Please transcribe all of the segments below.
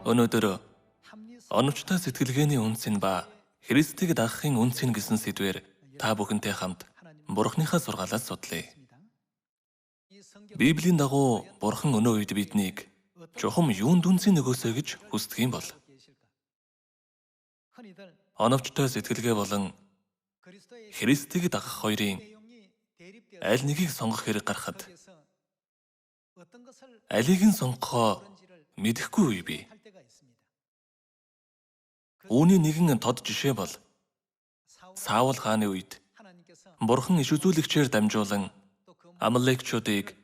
Өнөөдөр оновчтой сэтгэлгээний үнцэн ба Христийг дагахын үнцэн гэсэн сэдвээр та бүхэнтэй хамт Бурханыхаа сургаалаас судлая. Библийн дагуу Бурхан өнөө үед биднийг чухам юунд үнцэн нөгөөсөө гэж хүсдэг юм бол оновчтой сэтгэлгээ болон Христийг дагах хоёрын аль нэгийг сонгох хэрэг гарахад алийг нь сонгохоо мэдэхгүй үе бий. Үүний нэгэн тод жишээ бол Саул хааны үед Бурхан иш үзүүлэгчээр дамжуулан Амалекчуудыг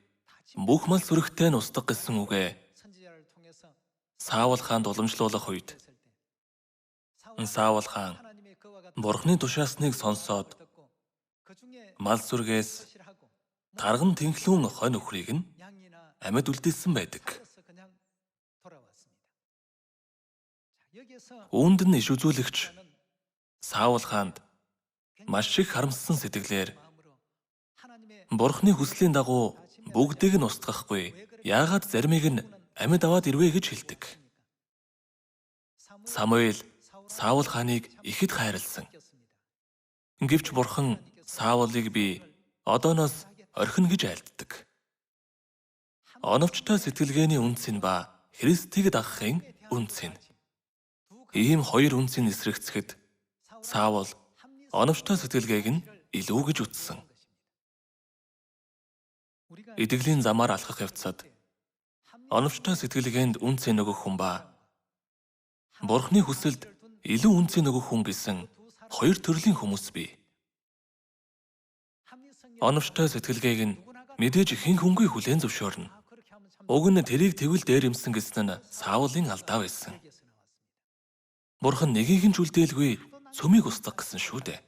бүх мал сүрэгтэй нь устгах гэсэн үгээ Саул хаанд уламжлуулах үед Саул хаан Бурханы тушаасныг сонсоод мал сүргээс тарган тэнхлүүн хонь өхрийг нь амьд үлдээсэн байдаг. Үүнд нь иш үзүүлэгч Саул хаанд маш их харамссан сэтгэлээр Бурханы хүслийн дагуу бүгдийг нь устгахгүй, яагаад заримыг нь амьд аваад ирвэ гэж хэлдэг. Самуэль Саул хааныг ихэд хайрлсан. Гэвч Бурхан Саулыг би одооноос орхино гэж айлддаг. Оновчтой сэтгэлгээний үнцэн ба Христийг дагахын үнцэн. Ийм хоёр үнцэн эсрэгцэхэд Саул оновчтой сэтгэлгээг нь илүү гэж үзсэн. Итгэлийн замаар алхах явцад оновчтой сэтгэлгээнд үнцэн өгөх хүн ба Бурханы хүсэлд илүү үнцэн өгөх хүн гэсэн хоёр төрлийн хүмүүс бий. Оновчтой сэтгэлгээг нь мэдээж хэн хүнгүй хүлээн зөвшөөрнө. Уг нь тэрийг тэгвэл дээр юмсан гэсэн нь Саулын алдаа байсан. Бурхан нэгийг нь ч үлдээлгүй цөмийг устгах гэсэн шүү дээ.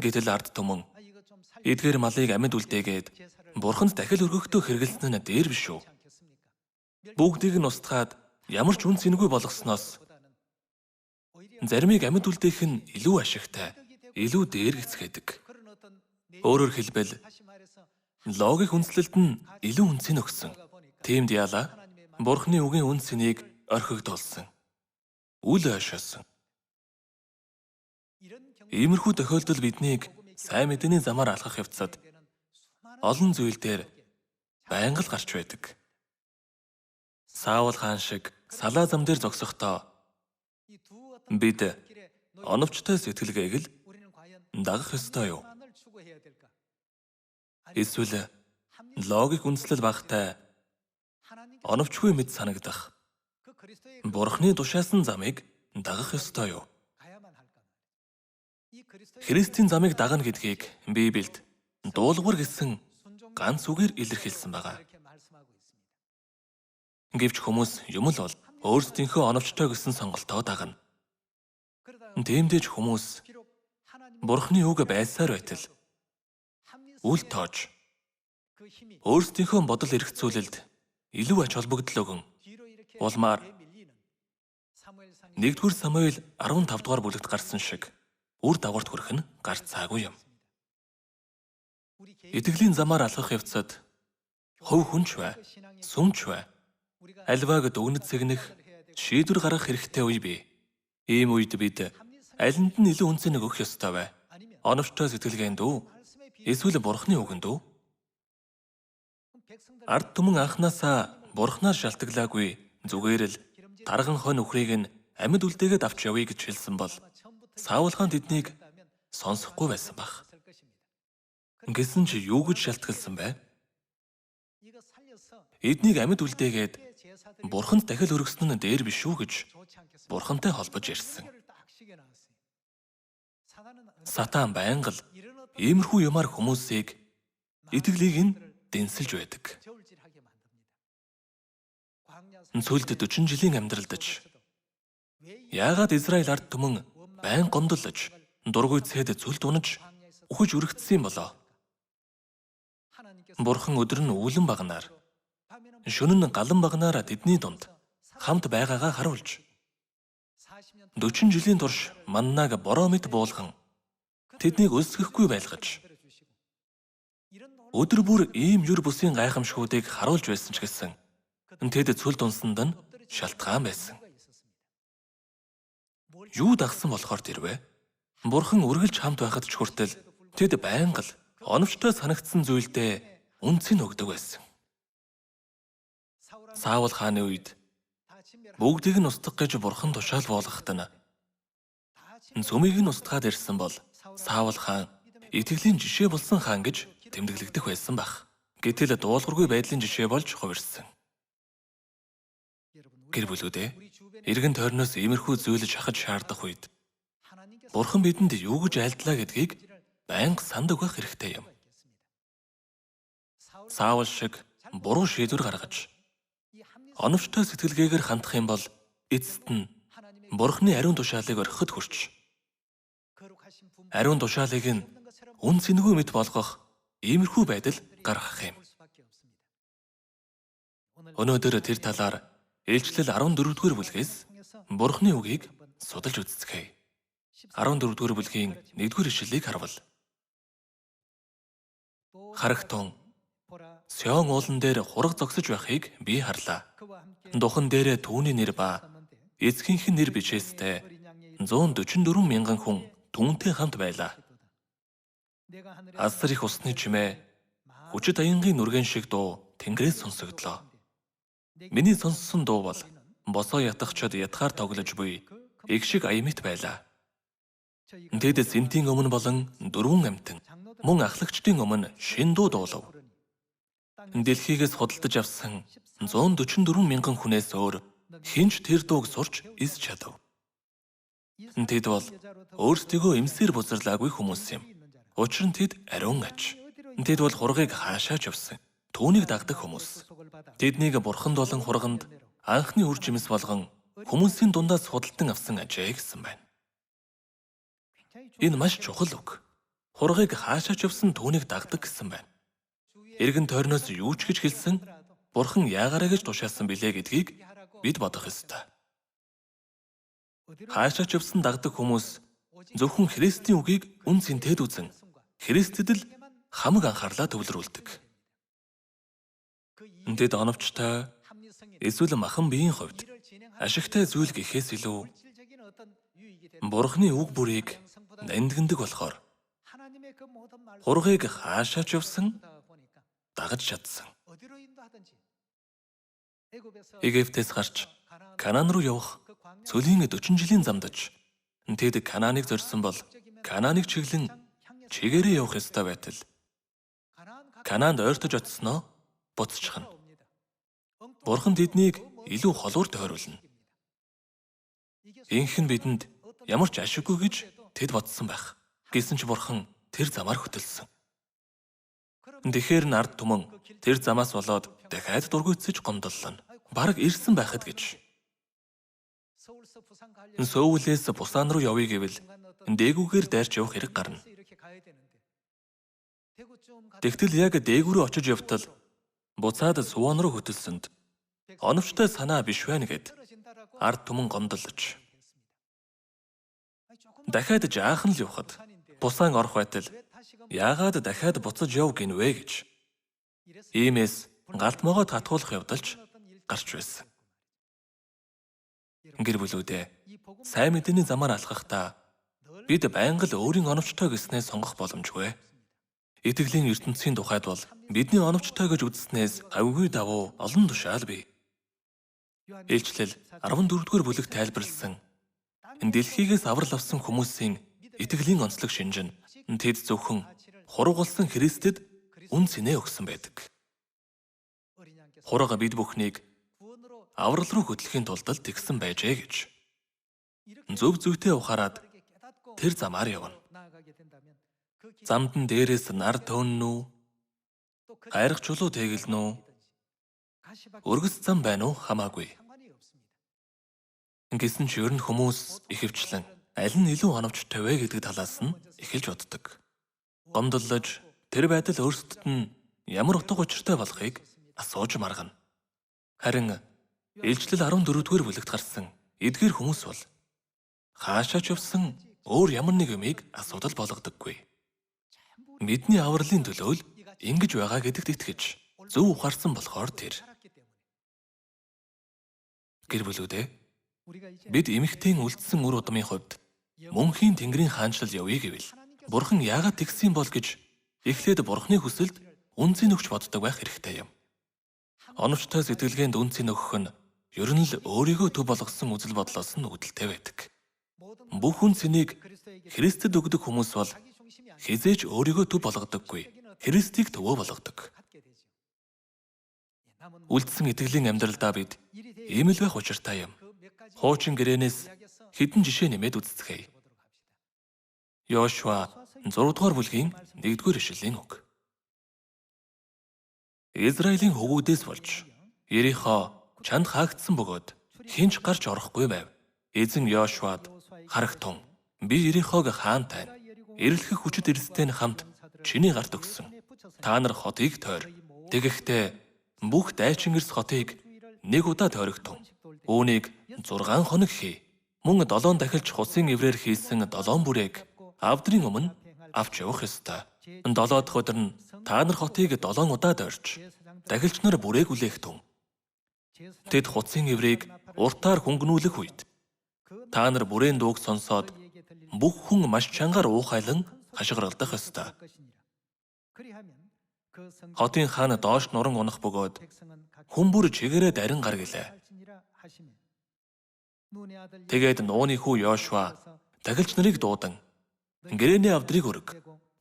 Гэтэл ард түмэн эдгээр малыг амьд үлдээгээд Бурханд дахил өргөхдөө хэрэгэлсэн нь дээр биш үү? Бүгдийг нь устгаад ямар ч үн цэнгүй болгосноос заримыг амьд үлдээх нь илүү ашигтай, илүү дээргэцгээдэг. Өөрөөр хэлбэл логик үндэслэлд нь илүү үнцэн өгсөн. Тиймд яалаа Бурханы үгийн үнцнийг орхигдуулсан. Үл ойшоосон. Иймэрхүү тохиолдол биднийг сайн мэдээний замаар алхах явцад олон зүйл дээр байнга л гарч байдаг. Саул хаан шиг салаа зам дээр зогсохдоо бид оновчтой сэтгэлгээг л дагах ёстой юу? Эсвэл логик үндэслэл багтай оновчгүй мэд санагдах Бурханы тушаасан замыг дагах ёстой юу? Христийн замыг дагна гэдгийг Библиэд дуулуурь гэсэн ганц үгээр илэрхийлсэн байгаа. Гэвч хүмүүс юм л бол өөрсдийнхөө оновчтой гэсэн сонголтоо дагна. Тиймдээ ч хүмүүс Бурханы үг байсаар байтал үл тоож өөрсдийнхөө бодол эрхцүүлэлд илүү ач холбогдол өгөн улмаар 1-р Самуэль 15-р бүлэгт гарсан шиг үр дагаварт хүрэх нь гарцаагүй юм. Итгэлийн замаар алхах явцад хувь хүнч бай, сүмч бай, альвааг дүгнэж сэгнэх шийдвэр гаргах хэрэгтэй үе бий. Ийм үед бид алинд нь илүү үнцэн өгөх ёстой бай. Оновчтой сэтгэлгээнд үү? Эсвэл Бурханы үгэнд үү? Ард түмэн анхнаасаа Бурханаар шалтгаалаагүй зүгээр л тарган хонь өхрийг нь амьд үлдээгээд авч явъя гэж хэлсэн бол Саул хаан тэднийг сонсохгүй байсан баг. Гэсэн чи юу гэж шалтгаалсан бэ? Эднийг амьд үлдээгээд Бурханд дахил өргөсөн нь дээр биш үү гэж Бурхантай холбож ярьсан. Сатан байнга л иймэрхүү юмар хүмүүсийг итгэлийг нь дэнсэлж байдаг. Цүлд 40 жилийн амьдралдаж яагаад Израиль ард түмэн байн гомдолж, дургүй цэд цүлд унаж, үхэж үрэгдсэн юм болоо? Бурхан өдөр нь үүлэн багнаар, шөнө нь галан багнаараа тэдний дунд хамт байгаагаа харуулж 40 жилийн турш маннаг бороо мэт буулган тэднийг өлсгөхгүй байлгаж өдөр бүр ийм юр бусын гайхамшгуудыг харуулж байсан ч гэсэн тэд цүлд унсанд нь шалтгаан байсан. Юу дагсан болохоор тэрвэ? Бурхан үргэлж хамт байхад ч хүртэл тэд байнга л оновчтой санагдсан зүйлдээ үнцийг өгдөг байсан. Саул хааны үед бүгдийг нь устгах гэж бурхан тушаал буулгахад нь цөмийг нь устгаад ирсэн бол Саул хаан итгэлийн жишээ болсон хаан гэж тэмдэглэгдэх байсан байх. Гэтэл дуулуургүй байдлын жишээ болж хувирсан. Гэр бүлүүдээ эргэн тойрноос иймэрхүү зүйл шахаж шаардах үед бурхан бидэнд юу гэж айлдлаа гэдгийг байнга санд өгөх хэрэгтэй юм. Саул шиг буруу шийдвэр гаргаж оновчтой сэтгэлгээгээр хандах юм бол эцэст нь бурханы ариун тушаалыг орхиход хүрч ариун тушаалыг нь үн цэнгүй мэт болгох иймэрхүү байдал гаргах юм. Өнөөдөр тэр талаар Илчлэл 14-р бүлгээс бурханы үгийг судалж үзцгээе. 14-р бүлгийн 1-р ишлэлийг харвал харагтун Сион уулан дээр хураг зогсож байхыг би харлаа. Духан дээрээ түүний нэр ба эцгийнх нь нэр бичээстэй 144 мянган хүн түүнтэй хамт байлаа. Асар их усны чимээ хүчит аянгийн нүргэн шиг дуу тэнгэрээс сонсогдлоо. Миний сонссон дуу бол босоо ятгахчид ятгаар тоглож буй их шиг аямит байлаа. Тэд сэнтийн өмнө болон 4 амтан мөн ахлагчдын өмнө шин дуу дуулав. Дэлхийгээс худалдаж авсан 144 мянган хүнээс өөр хинч тэр дууг сурч ис чадав. Тэд бол өөрсдийгөө эмсээр бузарлаагүй хүмүүс юм. Учир нь тэд ариун аж. Тэд бол хургийг хаашаач явсан. Түүнийг дагдаг хүмүүс. Тэднийг бурханд болон хурганд анхны үр жимс болгон хүмүүсийн дундаас худалдан авсан ажээ гэсэн байна. Энэ маш чухал үг. Хургийг хаашаач явсан түүнийг дагдаг гэсэн байна. Эргэн тойрноос юу ч гэж хэлсэн бурхан яагаараа гэж тушаасан билээ гэдгийг бид бодох ёстой. Хаашаач явсан дагдаг хүмүүс зөвхөн Христийн үгийг үн цэнтэд үзэн Христэд л хамаг анхаарлаа төвлөрүүлдэг. Тэд оновчтой эсвэл махан биеийн хувьд ашигтай зүйл гэхээс илүү бурханы үг бүрийг нандиндаг болохоор хургийг хаашаач явсан дагаж чадсан. Египтээс гарч Канаан руу явах цөлийн 40 жилийн замдаж тэд Канааныг зорьсон бол Канааныг чиглэн чигээрээ явах ёстой байтал Канаанд ойртож очсноо буцчихна. Бурхан тэднийг илүү холуур тойруулна. Инх нь бидэнд ямар ч ашиггүй гэж тэд бодсон байх. Гэсэн ч бурхан тэр замаар хөтөлсөн. Тэгэхээр нь ард түмэн тэр замаас болоод дахиад дургуйтсаж гомдлолно. Бараг ирсэн байхад гэж. Сөүлээс Бусан руу явъя гэвэл дээгүүгээр дайрч явах хэрэг гарна. Тэгтэл яг дээгүүр рүү очиж явтал буцаад Суон руу хөтөлсөнд оновчтой санаа биш байна гэд ард түмэн гомдлож. Дахиад жаахан л явхад Бусан орох байтал яагаад дахиад буцаж яв гинвэ гэж. Иймээс галтмоогоо татгуулах явдалч гарч байсан. Гэр бүлүүдээ сайн мэдээний замаар алхахдаа бид байнга л өөрийн оновчтой гэснээ сонгох боломжгүй. Итгэлийн ертөнцийн тухайд бол бидний оновчтой гэж үзснээс авгүй давуу олон тушаал бий. Илчлэл 14-р бүлэг тайлбарлсан дэлхийгээс аврал авсан хүмүүсийн итгэлийн онцлог шинж нь тэд зөвхөн хургуулсан Христэд үн цэнэ өгсөн байдаг. Хурга бид бүхнийг аврал руу хөтлөхийн тулд тэгсэн байжээ гэж. Зөв зүйтэй ухаарад тэр замаар явна. Замдан дээрээс нар төөннө үү? Хайрах чулуу тэгэлнэ үү? Өргөс зам байна уу хамаагүй. Гэсэн ч ер нь хүмүүс ихэвчлэн аль нь илүү оновчтой вэ гэдэг талаас нь эхэлж боддог. Гомдлож тэр байдал өөрсдөд нь ямар утга учиртай болохыг асууж маргана. Харин Илчлэл 14-р бүлэгт гарсан эдгээр хүмүүс бол хаашаач явсан өөр ямар нэг юмыг асуудал болгодоггүй. Бидний авралын төлөө л ингэж байгаа гэдэгт итгэж зөв ухаарсан болохоор тэр. Гэр бүлүүдээ бид эмэгтэйн үлдсэн үр удмын хувьд мөнхийн Тэнгэрийн хаанчлал явъя гэвэл Бурхан яагаад тэгсэн бол гэж эхлээд Бурханы хүсэлд үнцийг өгч боддог байх хэрэгтэй юм. Оновчтой сэтгэлгээнд үнцийг өгөх нь ер нь л өөрийгөө төв болгосон үзэл бодлоос нь үүдэлтэй байдаг. Бүх үнцнийг Христэд өгдөг хүмүүс бол хизээж өөрийгөө төв болгодоггүй, Христийг төвөө болгодог. Үлдсэн итгэлийн амьдралдаа бид ийм л байх учиртай юм. Хуучин гэрээнээс хэдэн жишээ нэмээд үздэцгээе. Йошуа 6 дугаар бүлгийн 1-р ишлэлийн үг. Израилийн хөвгүүдээс болж Ерихо чанд хаагдсан бөгөөд хинч гарч орохгүй байв. Эзэн Йошуад харагтун би Ерихог хаан тань эрэлхэх хүчит эрсдийн хамт чиний гарт өгсөн. Та нар хотыг тойр. Тэгэхдээ бүх дайчин эрс хотыг нэг удаа тойрогтун. Үүнийг 6 хоног хий. Мөн 7 дахилж хусын эврээр хийсэн 7 бүрээг авдрын өмнө авч явах ёстой. 7 дахь өдөр нь та нар хотыг 7 удаа дойрч дахилч нар бүрээг үлээхтун. Тэд хуцын эврийг уртаар хөнгөнүүлэх үед та нар бүрээн дууг сонсоод бүх хүн маш чангаар уухайлан хашгиралдах ёстой. Хотын хаан доош нуран унах бөгөөд хүн бүр чигээрээ дарин гар гэлээ. Тэгээд нууны хүү Йошуа дахилч нарыг дуудан гэрээний авдрыг өрг.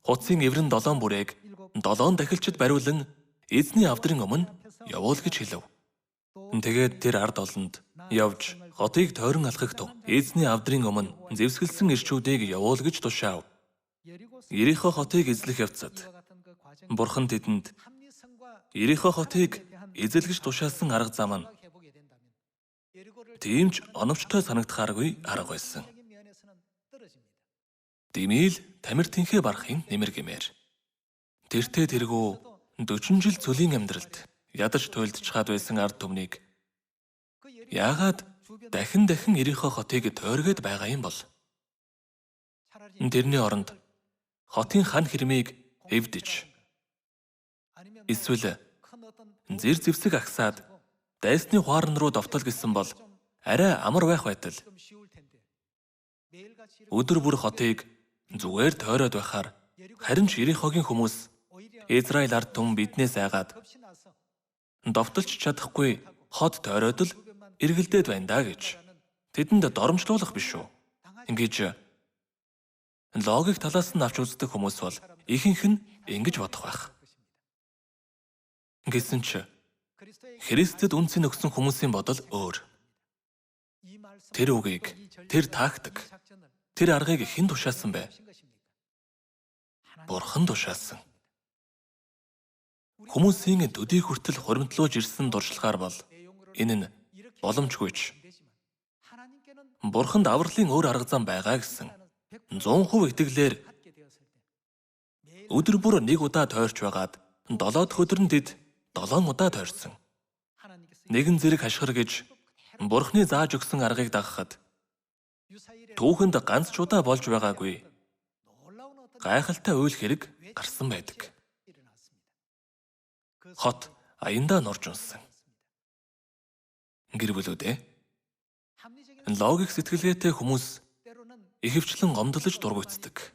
Хуцын эврэн 7 бүрээг 7 дахилчид бариулан эзний авдрын өмнө явуул гэж хэлв. Тэгээд тэр ард олонд явж хотыг тойрон алхахтун. Эзний авдрын өмнө зэвсгэлсэн ирчүүдийг явуул гэж тушаав. Ерихо хотыг эзлэх явцад Бурхан тэдэнд Ерихо хотыг эзэлгэж тушаасан арга зам нь тиймч оновчтой санагдахааргүй арга байсан. Димийл тамир тэнхээ барахын нэмэр гэмээр. Тэртээ тэргүү 40 жил цөлийн амьдралд ядаж туйлдчихад байсан ард түмнийг яагаад дахин Ерихо хотыг тойргээд байгаа юм бол? Тэрний оронд хотын хан хэрмийг эвдэж эсвэл зэр зэвсэг агсаад дайсны хуарн руу довтол гэсэн бол арай амар байх байтал өдөр бүр хотыг зүгээр тойроод байхаар харин ч Ерихогийн хүмүүс Израиль ард түмэн биднээс айгаад довтолч чадахгүй хот тойроод л эргэлдээд байна даа гэж тэдэнд доромжлуулах биш үү? Ингэж логик талаас нь авч үздэг хүмүүс бол ихэнх нь ингэж бодох байх. Гэсэн ч Христэд үнцийг өгсөн хүмүүсийн бодол өөр. Тэр үгийг, тэр тактик, тэр аргыг хэн тушаасан бэ? Бурхан тушаасан. Хүмүүсийн төдий хүртэл хуримтлуулж ирсэн дуршлагаар бол энэ нь боломжгүйч. Бурханд авралын өөр арга зам байгаа гэсэн 100% итгэлээр өдөр бүр нэг удаа тойрч байгаад 7 дахь өдөр нь тэд 7 удаа тойрсон. Нэгэн зэрэг хашгир гэж Бурханы зааж өгсөн аргыг дагахад түүхэнд ганц ч удаа болж байгаагүй гайхалтай үйл хэрэг гарсан байдаг. Хот аяндаа норж унсан. Гэр бүлүүдээ логик сэтгэлгээтэй хүмүүс ихэвчлэн гомдлож дургуйтдаг.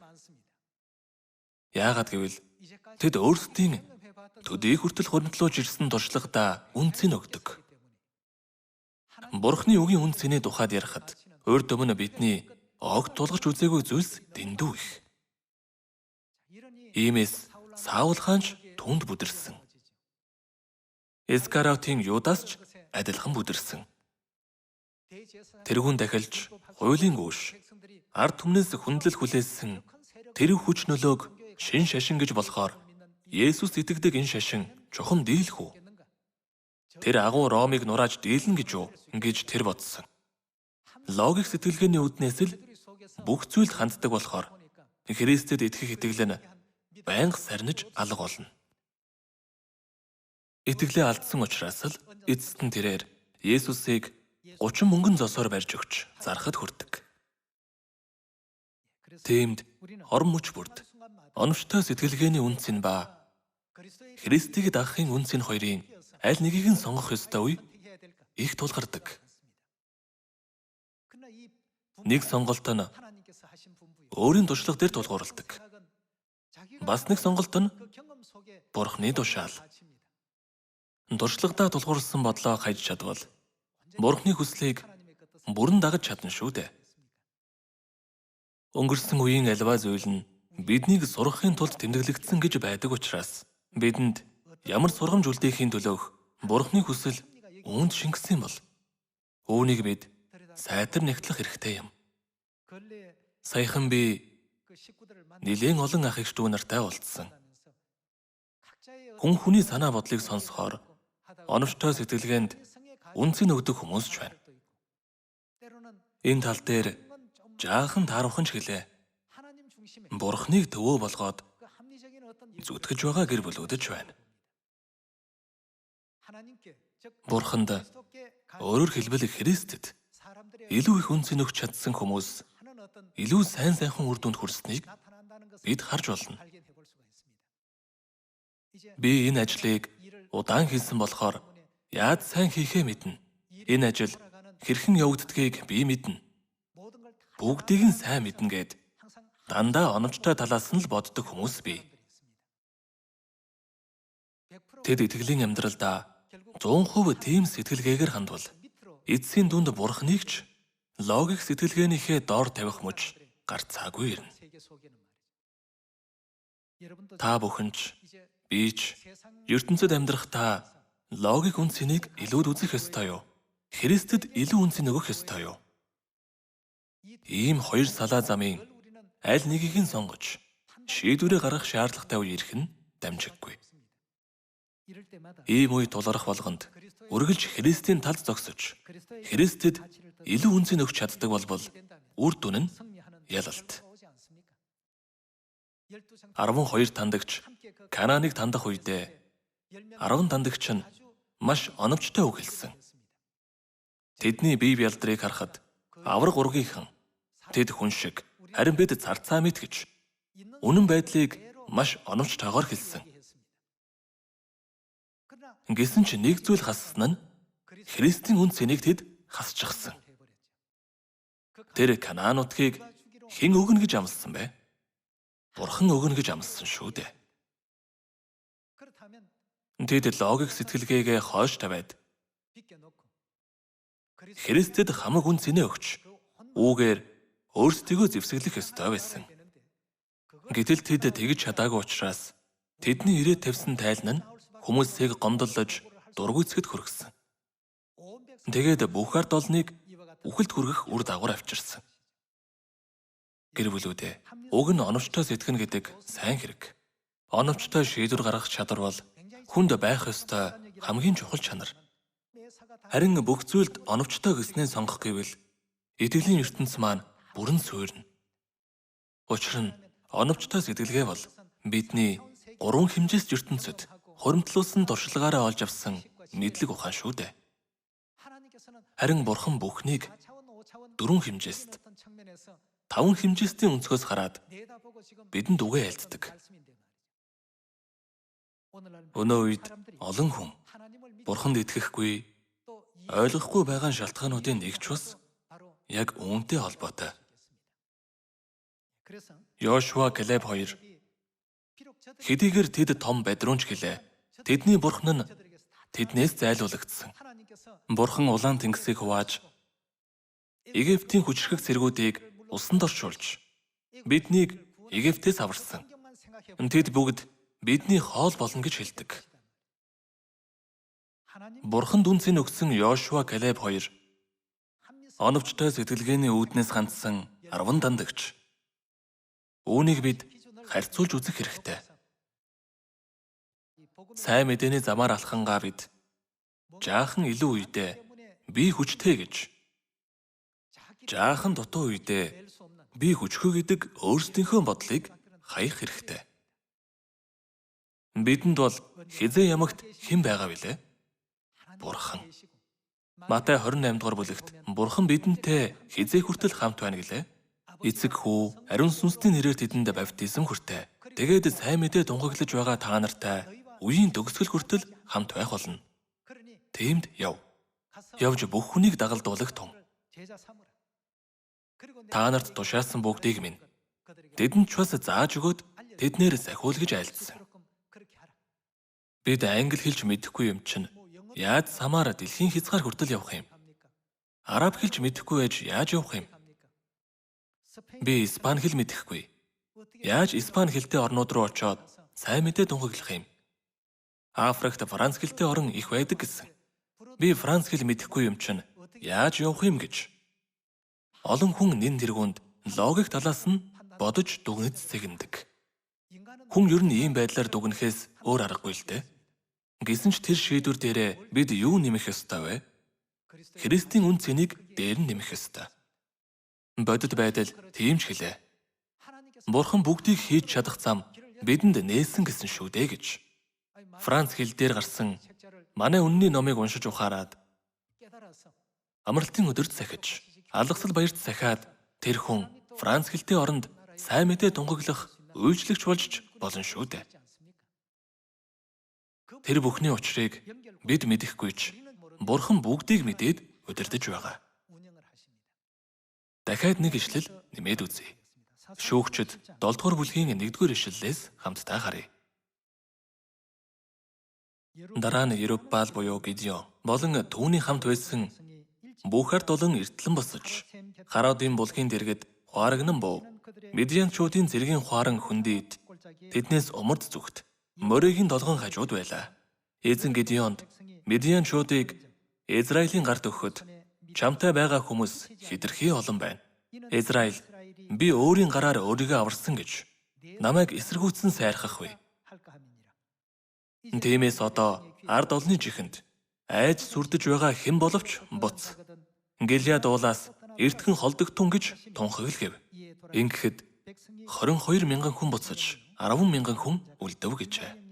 Яагаад гэвэл тэд өөрсдийн төдий хүртэл хуримтлуулж ирсэн туршлагадаа үнцийг өгдөг. Бурхны үгийн үнцний тухайд ярихад урд өмнө бидний огт тулгарч үзээгүй зүйлс дэндүү их. Иймээс Саул хаанч түнд бүдэрсэн. Искариотын Юдас ч адилхан бүдэрсэн. Тэрүүн дахилж хуулийн гүйш ард түмнээс хүндлэл хүлээсэн тэр хүч нөлөөг шин шашин гэж болохоор Есүс итгэдэг энэ шашин чухам дийлэх үү? Тэр агуу Ромыг нурааж дийлнэ гэж үү? Гэж тэр бодсон. Логик сэтгэлгээний үүднээс л бүх зүйлд ханддаг болохоор Христэд итгэх итгэл нь байнга сарниж алга болно. Итгэлээ алдсан учраас л эцэст нь тэрээр Есүсийг 30 мөнгөн зосоор барьж өгч зархад хүрдэг. Тиймд орон мөч бүрд оновчтой сэтгэлгээний үнц нь ба Христийг дагахын үнц нь хоёрын аль нэгийг нь сонгох ёстой үе их тулгардаг. нэг сонголт нь өөрийн туршлага дээр тулгуурладаг. Бас нэг сонголт нь Бурхны тушаал. Туршлагадаа тулгуурласан бодлоо хайж чадвал Бурхны хүслийг бүрэн дагаж чадна шүү дээ. Өнгөрсөн үеийн альва зүйл нь биднийг сургахын тулд тэмдэглэгдсэн гэж байдаг учраас бидэнд ямар сургамж үлдээхийн төлөөх Бурхны хүсэл үүнд шингэсэн бол үүнийг бид сайтар нэгтлэх хэрэгтэй юм. Саяхан би нэлээд олон ах эгч дүү нартай уулзсан. Хүн хүний санаа бодлыг сонсохоор оновчтой сэтгэлгээнд үнцэн өгдөг хүмүүс ч байна. Энэ тал дээр жаахан таарвхан ч гэлээ. Бурхныг төвөө болгоод зүтгэж байгаа гэр бүлүүдэж байна. Бурханд өөрөөр хэлбэл Христэд илүү их үнцэн өгч чадсан хүмүүс илүү сайхан үр дүнд хүрсэнийг бид харж болно. Би энэ ажлыг удаан хийсэн болохоор яаж сайн хийхээ мэднэ. Энэ ажил хэрхэн явагддгийг би мэднэ. Бүгдийг нь сайн мэднэ гэд дандаа оновчтой талаас нь л боддог хүмүүс бий. Тэд итгэлийн амьдралдаа 100% тийм сэтгэлгээгээр хандвал эцсийн дүнд Бурхныг ч логик сэтгэлгээнийхээ доор тавих мөч гарцаагүй ирнэ. Та бүхэн ч би ч ертөнцид амьдрах та логик үнцнийг илүүд үзэх ёстой юу? Христэд илүү үнцэн өгөх ёстой юу? Ийм хоёр салаа замын аль нэгийг нь сонгож шийдвэрээ гаргах шаардлагатай үе ирэх нь дамжиггүй. Ийм үе тулгарх болгонд үргэлж Христийн талд зогсож Христэд илүү үнцэн өгч чаддаг болбол үр дүн нь ялалт. 12 тандагч Канааныг тандах үедээ 10 тандагч нь маш оновчтой үг хэлсэн. Тэдний бие бялдрыг харахад авраг ургийнхан тэд хүн шиг харин бид зарцаа мэт гэж үнэн байдлыг маш оновчтойгоор хэлсэн. Гэсэн ч нэг зүйл хассан нь Христийн үн цэнийг тэд хасчихсан. Тэр Канаан нутгийг хэн өгнө гэж амласан бэ? Бурхан өгнө гэж амласан шүү дээ. Тэд логик сэтгэлгээгээ хойш тавиад Христэд хамаг үн цэнэ өгч үүгээр өөрсдийгөө зэвсэглэх ёстой байсан. Гэтэл тэд тэгж чадаагүй учраас тэдний ирээд тавьсан тайлна нь хүмүүсийг гомдолж дургүйцэд хүргэсэн. Тэгээд бүх ард олныг үхэлд хүргэх үр дагавар авчирсан. Гэр бүлүүдээ уг нь оновчтой сэтгэнэ гэдэг сайн хэрэг. Оновчтой шийдвэр гаргах чадвар бол хүнд байх ёстой хамгийн чухал чанар. Харин бүх зүйлд оновчтой гэснээ сонгох гэвэл итгэлийн ертөнц маань бүрэн суурна. Учир нь оновчтой сэтгэлгээ бол бидний 3 хэмжээст ертөнцид хуримтлуулсан туршлагаараа олж авсан мэдлэг ухаан шүү дээ. Харин Бурхан бүхнийг 4 хэмжээст 5 хэмжээстийн өнцгөөс хараад бидэнд үгээ айлддаг. Өнөө үед олон хүн Бурханд итгэхгүй, ойлгохгүй байгаа шалтгаануудын нэг ч бас яг үүнтэй холбоотой. Йошуа, Калеб хоёр хэдийгээр тэд том бадруунч гэлээ, тэдний Бурхан нь тэднээс зайлуулагдсан. Бурхан улаан тэнгисийг хувааж Египтийн хүчрхэг цэргүүдийг усанд оршуулж биднийг Египтээс аварсан. Тэд бүгд бидний хоол болно гэж хэлдэг. Бурханд үнцэн өгсөн Йошуа, Калеб хоёр оновчтой сэтгэлгээний үүднээс хандсан 10 дандагч. Үүнийг бид харьцуулж үзэх хэрэгтэй. Сайн мэдээний замаар алхангаа бид жаахан илүү үедээ би хүчтэй гэж, жаахан дутуу үедээ би хүчгүй гэдэг өөрсдийнхөө бодлыг хаях хэрэгтэй. Бидэнд бол хизээ ямагт хэн байгаа вүлээ? Бурхан. Матай 28 дугаар бүлэгт Бурхан бидэнтэй хизээ хүртэл хамт байна гэлээ. Эцэг хүү, ариун сүнсний нэрээр тэдэнд баптизм хүртээ. Тэгээд сайн мэдээ тунхаглаж байгаа та нартай үеийн төгсгөл хүртэл хамт байх болно. Тиймд яв. Явж бүх хүнийг дагалдуулах тун. Та нарт тушаасан бүгдийг минь тэдэнд ч бас зааж өгөөд тэднэр захиул гэж айлдсан. Бид англи хэлж мэдэхгүй юм чинь яаж самаар дэлхийн хязгаар хүртэл явах юм? Араб хэлж мэдэхгүй байж яаж явах юм? Би испани хэл мэдэхгүй. Яаж испани хэлтэй орнууд руу очоод сайн мэдээ тунхаглах юм? Африкт франц хэлтэй орн их байдаг гэсэн. Би франц хэл мэдэхгүй юм чинь яаж явах юм гэж. Олон хүн нэн тэргуунд логик талаас нь бодож дүгнэж цэгэндэг. Хүн ер нь ийм байдлаар дүгнэхээс өөр аргагүй л дээ. Гэсэн ч тэр шийдвэр дээрээ бид юу нэмэх ёстой вэ? Христийн үн цэнийг дээр нь нэмэх ёстой. Бодит байдал тийм ч хэлээ. Бурхан бүгдийг хийж чадах зам бидэнд нээсэн гэсэн шүү дээ гэж. Франц хэл дээр гарсан манай үнний номыг уншиж ухаарад амралтын өдөрт сахиж, алгасал баярт сахиад тэр хүн франц хэлтэй оронд сайн мэдээ тунхаглах үйлчлэгч болж болно шүү дээ. Тэр бүхний учрыг бид мэдэхгүй ч Бурхан бүгдийг мэдээд удирдах байгаа. Дахиад нэг ишлэл нэмээд үзье. Шүүгчд 7 дугаар бүлгийн 1-р ишлэлээс хамтдаа харъя. Дараа нь Еруббаал буюу Гидеон болон түүний хамт байсан бүх ард олон эртлэн босож Хародын булгийн дэргэд хуарагнан бов. Медианчуудын зэргийн хуаран хөндийд тэднээс умард зүгт морийн долгон хажууд байлаа. Эзэн Гидеонд Медианчуудыг Израилийн гарт өгөхөд чамтай байгаа хүмүүс хэтэрхий олон байна. Израиль, би өөрийн гараар өөрийгөө аварсан гэж намайг эсэргүүцэн сайрхах вэ? Тиймээс одоо ард олны жихэнд айж сүрдэж байгаа хэн боловч буц. Гэлиад уулаас эртхэн холдогтун гэж тунхаглав. Ингэхэд 22 мянган хүн буцаж 10 мянган хүн үлдэв гэжээ.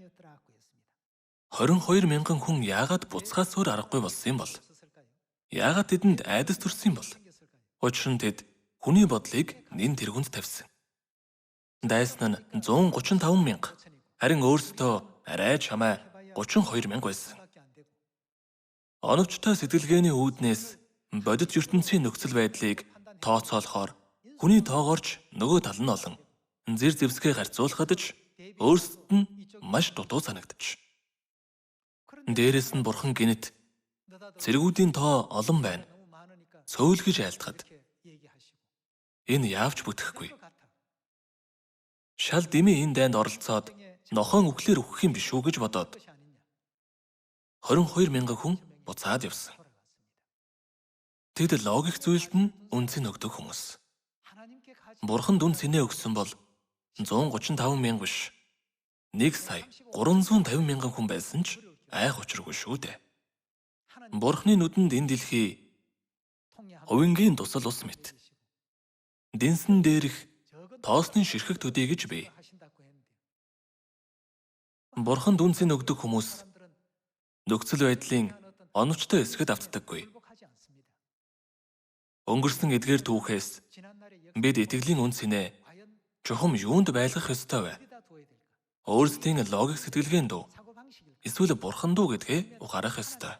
22 мянган хүн яагаад буцхаас өөр аргагүй болсон юм бол? Яагаад тэдэнд айдас төрсөн юм бол? Учир нь тэд хүний бодлыг нэн тэргүнд тавьсан. Дайсан нь 135 мянга, харин өөрсдөө арай чамаа 32 мянга байсан. Оновчтой сэтгэлгээний үүднээс бодит ертөнцийн нөхцөл байдлыг тооцоолохоор хүний тоогоорч нөгөө тал нь олон. Зэр зэвсгээ харьцуулахад ч өөрсдөд нь маш дутуу санагдаж. Дээрээс нь Бурхан гинэт цэргүүдийн тоо олон байна. Цөөлгөж айлтгад. Энэ яавч бүтэхгүй. Шал дэмий энэ дайнд оролцоод нохоон үхлээр үхэх юм биш үү гэж бодоод 22 мянган хүн буцаад явсан. Тэд логик зүйлд нь үнцэн өгдөг хүмүүс. Бурханд үн цэнэ өгсөн бол 135 мянга биш. 1 сая 350 мянган хүн байсан ч айх учиргүй шүү дээ. Бурханы нүдэнд энэ дэлхий хувингийн тусал ус мэт. Дэнсэн дээрх тоосны ширхэг төдий гэж бий. Бурханд үн цэн өгдөг хүмүүс нөхцөл байдлын оновчтой эсгэд автдаггүй. Өнгөрсөн эдгээр түүхээс бид итгэлийн үн цэнэ чухам юунд байлгах ёстой вэ? Өөрсдийн логик сэтгэлгээнд үү? Эсвэл Бурхан дүү гэдгээ ухаарах ёстой.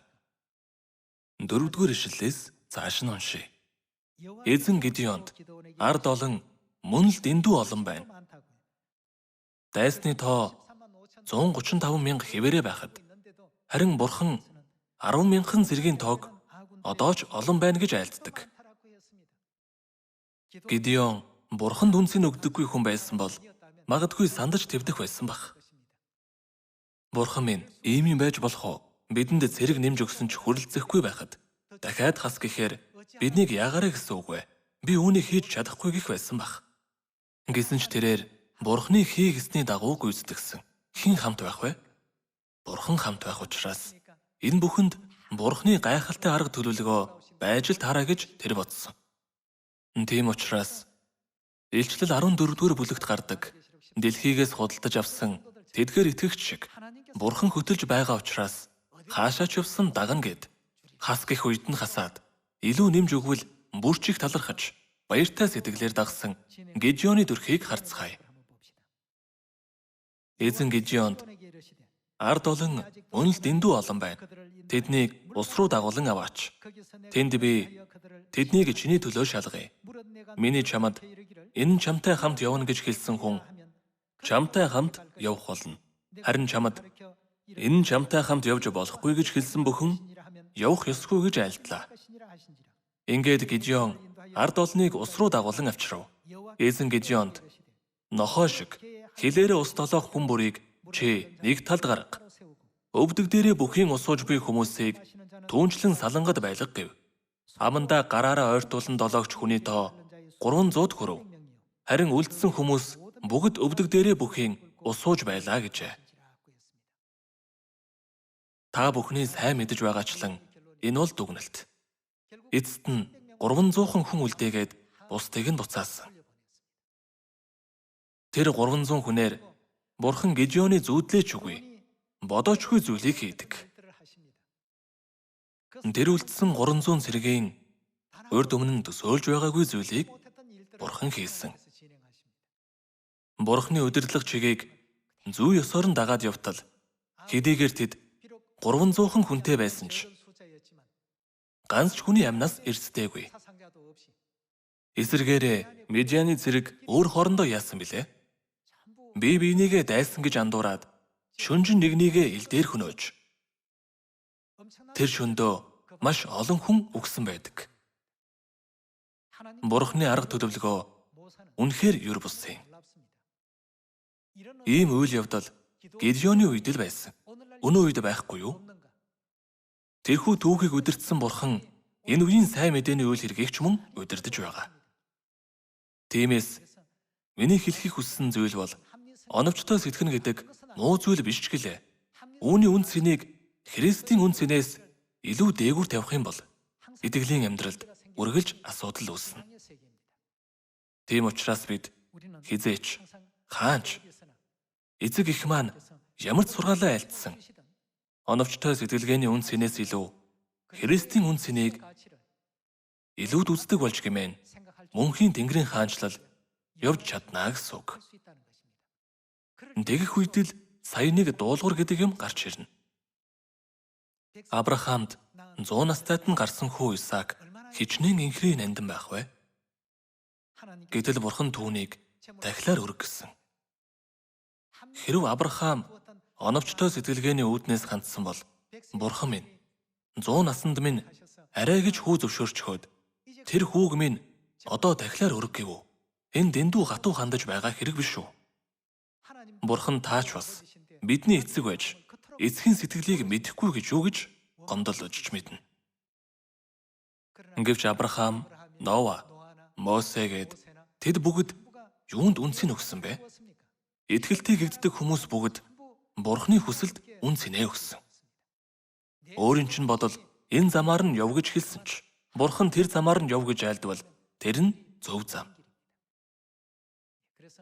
4-р ишлэлээс цааш нь уншъя. Эзэн Гидеонд ард олон мөн л дэндүү олон байна. Дайсны тоо 135 мянга хэвээрээ байхад харин Бурхан 10 мянган зэргийн тоог одоо ч олон байна гэж айлддаг. Гидеон Бурханд үн цэн өгдөггүй хүн байсан бол магадгүй сандаж твдэх байсан бах. Бурхан минь ийм юм байж болох уу? Бидэнд цэрэг нэмж өгсөн ч хүрэлцэхгүй байхад дахиад хас гэхээр биднийг яагараа гэсэн үг вэ? Би үүнийг хийж чадахгүй гэх байсан бах. Гэсэн ч тэрээр Бурханы хийгсний дагуу гүйцэтгсэн. Хэн хамт байх вэ? Бурхан хамт байх учраас энэ бүхэнд Бурханы гайхалтай арга төлөвлөгөө байж л таараа гэж тэр бодсон. Тийм учраас Илчлэл 14-р бүлэгт гардаг дэлхийгээс худалдаж авсан тэдгээр итгэгч шиг Бурхан хөтөлж байгаа учраас хаашаа ч явсан дагна гэд хас гэх үед нь хасаад илүү нэмж өгвөл бүрчих талархаж баяртай сэтгэлээр дагсан Гидеоны дүрхийг харцгаая. Эзэн Гидеонд ард олон үнэл дэндүү олон байна. Тэднийг ус руу дагуулan аваач. Тэнд би тэднийг чиний төлөө шалгая. Миний чамд энэ нь чамтай хамт явна гэж хэлсэн хүн чамтай хамт явах болно. Харин чамд энэ нь чамтай хамт явж болохгүй гэж хэлсэн бүхэн явах ёсгүй гэж айлтлаа. Ингээд Гидеон ард олныг ус руу дагуулan авчрав. Эзэн Гидеонд нохоо шиг хилээрээ ус толоох хүн бүрийг чи нэг талд гарга. Өвдөг дээрээ бүхийн усууж буй хүмүүсийг түүнчлэн салангад байлга гэв. Амандаа гараараа ойртуулан долоогч хүний тоо 300 хүрв. Харин үлдсэн хүмүүс бүгд өвдөг дээрээ бүхийн усууж байлаа гэжээ. Та бүхний сайн мэдэж байгаачлан энэ бол дүгнэлт. Эцэст нь 300 хүн үлдээгээд бусдыг нь буцаасан. Тэр 300 хүнээр Бурхан Гидеоны зүүдлээч үгүй, бодоочгүй зүйлийг хийдэг. Тэр үлдсэн 300 цэргийн урд өмнө нь төсөөлж байгаагүй зүйлийг Бурхан хийсэн. Бурханы удирдлага чигийг зүй ёсоор нь дагаад явтал хэдийгээр тэд 300 хүнтэй байсан ч ганц ч хүний амнаас эрсдээгүй. Эсвэргээрээ Медианы цэрэг өөр хоорондоо яасан билээ? Бие биенийгээ дайсан гэж андуураад шүнжин нэгнийгээ илдээр хөнөөж тэр шөндөө маш олон хүн үгсэн байдаг. Бурханы арга төлөвлөгөө үнэхээр юр бусын. Ийм үйл явдал Гидеоны үед л байсан. Өнөө үед байхгүй юу? Тэрхүү түүхийг удирдсан Бурхан энэ үеийн сайн мэдээний үйл хэргийг ч мөн удирдах байгаа. Тиймээс миний хэлхийг хүссэн зүйл бол оновчтой сэтгэн гэдэг муу зүйл биш ч гэлээ. Үүний үн цэнийг Христийн үн цэнээс илүү дээгүүр тавих юм бол итгэлийн амьдралд үргэлж асуудал үүснэ. Тийм учраас бид хизээч, хаанч, эцэг эх маань ямар ч сургаалаа альцсан оновчтой сэтгэлгээний үн цэнээс илүү Христийн үн цэнийг илүүд үздэг болж гэмээн мөнхийн Тэнгэрийн хаанчлал явж чаднаа гэсэн үг. Тэгэх үед л сая нэг дуулуур гэдэг юм гарч ирнэ. Авраамд 100 настайд нь гарсан хүү Исаак хичнээн инхрийн нандин байх вэ? Гэтэл Бурхан түүнийг дахлаар өргөсөн. Хэрв Авраам оновчтой сэтгэлгээний үүднээс хандсан бол Бурхан минь 100 наснд минь арай гэж хүү зөвшөөрчхөөд тэр хүүг минь одоо дахлаар өрг гэв. Энэ дэндүү хатуу хандаж байгаа хэрэг биш үү? Бурхан таач бас бидний эцэг байж эцгийн сэтгэлийг мэдэхгүй гэж юу гэж гомдол өжж мэднэ. Гэвч Авраам, Ноа, Мосе гээд тэд бүгд юунд үнцийг өгсөн бэ? Итгэлтэй гэгддэг хүмүүс бүгд Бурханы хүсэлд үн цэнэ өгсөн. Өөрийн чинь бодол энэ замаар нь яв гэж хэлсэн ч Бурхан тэр замаар нь яв гэж айлдвал тэр нь зөв зам.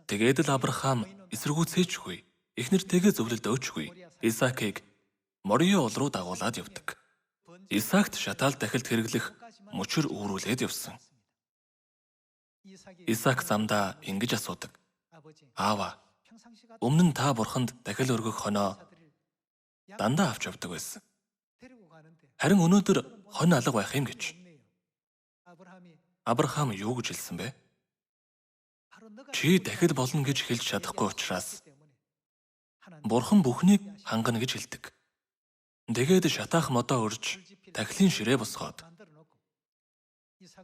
Тэгээд л Авраам эсэргүүцээчгүй, их нэртэйгээ зөвлөлд өгчгүй Исаакийг Морио ул руу дагуулад явдаг. Исаакт шатаал дахилт хэрэглэх мөчөр үүрүүлээд явсан. Исаак замдаа ингэж асуудаг. Аава, өмнө нь та Бурханд дахил өргөх хоноо дандаа авч явдаг байсан. Харин өнөөдөр хонь алга байх юм гэж. Авраам юу гэж хэлсэн бэ? Чи дахил болно гэж хэлж чадахгүй учраас Бурхан бүхнийг хангана гэж хэлдэг. Тэгээд шатаах модоо өрж дахлын ширээ босгоод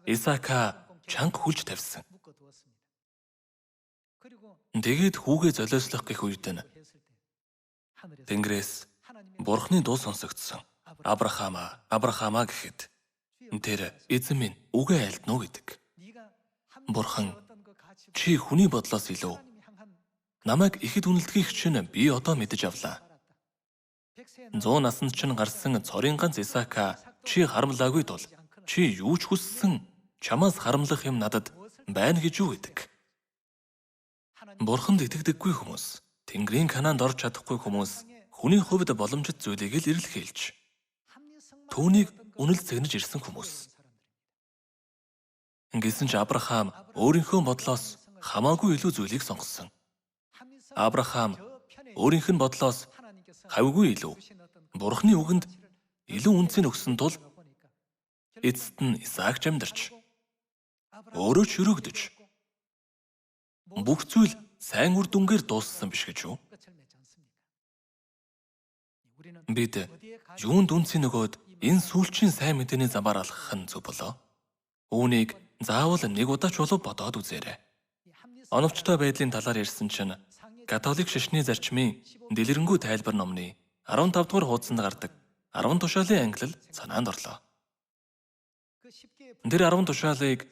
Исаака чанга хүлж тавьсан. Тэгээд хүүгээ золиослох гэх үед нь Тэнгэрээс Бурханы дуу сонсогдсон. Авраамаа, Авраамаа гэхэд тэр эзэн минь үгээ айлдна уу гэдэг. Бурхан чи хүний бодлоос илүү намайг ихэд үнэлдэхийг чинь би одоо мэдэж авлаа. 100 наснд чинь гарсан цорын ганц Исаака чи харамлаагүй тул чи юу ч хүссэн чамаас харамлах юм надад байна гэж юу гэдэг. Бурханд итгэдэггүй хүмүүс, Тэнгэрийн Канаанд орж чадахгүй хүмүүс хүний хувьд боломжит зүйлийг л эрэлхийлж түүнийг үнэл цэгнэж ирсэн хүмүүс. Ингэсэн ч Авраам өөрийнхөө бодлоос хамаагүй илүү зүйлийг сонгосон. Авраам өөрийнх нь бодлоос хавьгүй илүү Бурханы үгэнд илүү үнцийг өгсөн тул эцэст нь Исаак амьдарч өөрөө ч өрөөгдөж бүх зүйл сайн үр дүнгээр дууссан биш гэж юу? Бид юунд үнцийн нөгөөд энэ сүүлчийн сайн мэдээний замаар алхах нь зөв болоо? Үүнийг заавал нэг удаач болов бодоод үзээрэй. Оновчтой байдлын талаар ярьсан чинь католик шашны зарчмын дэлгэрэнгүй тайлбар номны 15 дугаар хуудсанд гардаг 10 тушаалын ангилал санаанд орлоо. Тэр 10 тушаалыг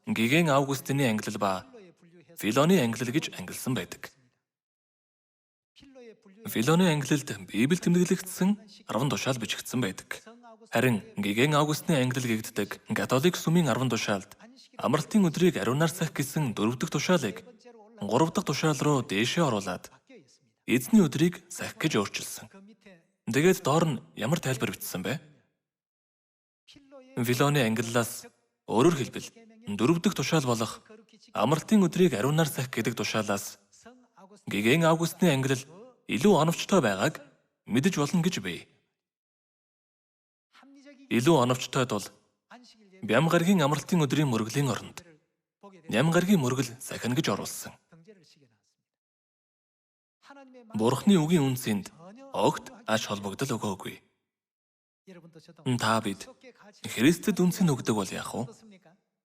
Гиген Августины ангилал ба Филоны ангилал гэж ангилсан байдаг. Филоны ангилалд Библиэд тэмдэглэгдсэн 10 тушаал бичигдсэн байдаг. Харин Гиген Августины ангилал гэгддэг католик сүмийн 10 тушаалд амралтын өдрийг ариунаар сах гэсэн 4 дахь тушаалыг 3 дахь тушаал руу дээшээ оруулад эзний өдрийг сах гэж өөрчилсөн. Тэгээд доор нь ямар тайлбар бичсэн бэ? Филоны ангиллаас өөрөөр хэлбэл 4 дахь тушаал болох амралтын өдрийг ариунаар сах гэдэг тушаалаас Гиген Августины ангилал илүү оновчтой байгааг мэдэж болно гэж бий. Илүү оновчтой тул Бям гаргийн амралтын өдрийн мөргөлийн оронд Ням гаргийн мөргөл сахина гэж оруулсан. Бурхны үгийн үнцэнд огт ач холбогдол өгөөгүй. Та бид Христэд үнцэн өгдөг бол яах вэ?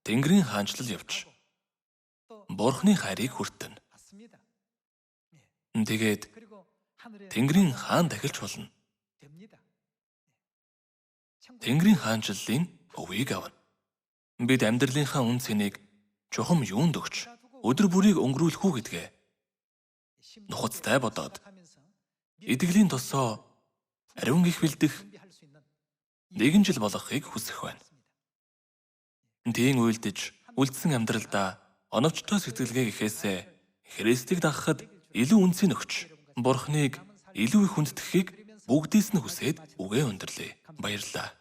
Тэнгэрийн хаанчлал явж Бурхны хайрыг хүртэнэ. Тэгээд Тэнгэрийн хаан дахилч болно. Тэнгэрийн хаанчлалын өвийг авна. Бид амьдралынхаа үн цэнийг чухам юунд өгч өдөр бүрийг өнгөрүүлэх үү гэдгээ нухацтай бодоод итгэлийн тосоо ариун гих бэлдэх 1 жил болгохыг хүсэх байна. Тийм үйлдэж үлдсэн амьдралдаа оновчтой сэтгэлгээ гэхээсээ Христийг дагахад илүү үнцэн өгч Бурхныг илүү их хүндэтгэхийг бүгдээс нь хүсээд үгээ өндөрлөе. Баярлалаа.